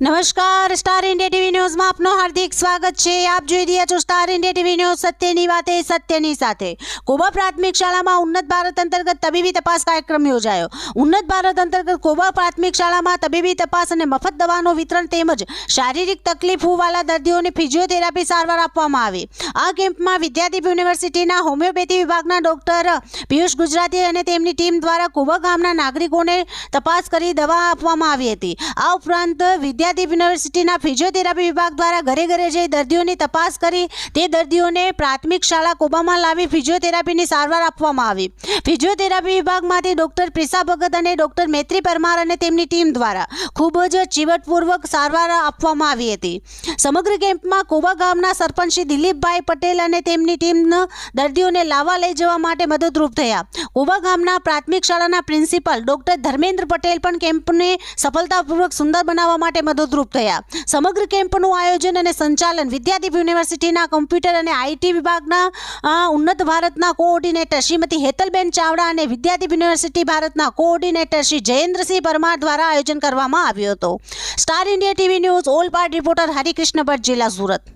નમસ્કાર, star India TV ન્યૂઝમાં આપનું હાર્દિક સ્વાગત છે। આપ જોઈ રહ્યા છો સ્ટાર ઇન્ડિયા ટીવી ન્યૂઝ, સત્યની વાતે સત્યની સાથે। કોબા પ્રાથમિક શાળામાં ઉન્નત ભારત અંતર્ગત તબીબી તપાસ કાર્યક્રમ યોજાયો। ઉન્નત ભારત અંતર્ગત કોબા પ્રાથમિક શાળામાં તબીબી તપાસ અને મફત દવાનું વિતરણ તેમજ શારીરિક તકલીફોવાળા દર્દીઓને ફિઝિયોથેરાપી સારવાર આપવામાં આવી। આ કેમ્પમાં વિદ્યાદીપ યુનિવર્સિટીના હોમિયોપેથી વિભાગના ડોક્ટર પિયુષ ગુજરાતી અને તેમની ટીમ દ્વારા કોબા ગામના નાગરિકોને તપાસ કરી દવા આપવામાં આવી હતી। આ ઉપરાંત વિદ્યાદીપ યુનિવર્સિટીના ફિઝિયોથેરાપી વિભાગ દ્વારા ઘરે ઘરે જઈ દર્દીઓની તપાસ કરી તે દર્દીઓને પ્રાથમિક શાળા કોબામાં લાવી ફિઝિયોથેરાપીની સારવાર આપવામાં આવી। ફિઝિયોથેરાપી વિભાગમાંથી ડોક્ટર પ્રિસા ભગત અને ડોક્ટર મૈત્રી પરમાર અને તેમની ટીમ દ્વારા ખૂબ જ ચીવટપૂર્વક સારવાર આપવામાં આવી હતી। સમગ્ર કેમ્પમાં કોબા ગામના સરપંચ શ્રી દિલીપભાઈ પટેલ અને તેમની ટીમ દર્દીઓને લાવવા લઈ જવા માટે મદદરૂપ થયા। કોબા ગામના પ્રાથમિક શાળાના પ્રિન્સિપાલ ડોક્ટર ધર્મેન્દ્ર પટેલ પણ કેમ્પને સફળતાપૂર્વક સુંદર બનાવવા માટે મદદરૂપ થયા। સમગ્ર કેમ્પનું આયોજન અને સંચાલન વિદ્યાદીપ યુનિવર્સિટીના કમ્પ્યુટર અને આઈટી વિભાગના ઉન્નત ભારતના કોઓર્ડિનેટર શ્રીમતી હેતલબેન ચાવડા અને વિદ્યાદીપ યુનિવર્સિટી ભારતના કોઓર્ડિનેટર શ્રી જયેન્દ્રસિંહ પરમાર દ્વારા આયોજન કરવામાં આવ્યું હતું। Star India TV news all part reporter Harikrishna Bhatt, જિલ્લા સુરત।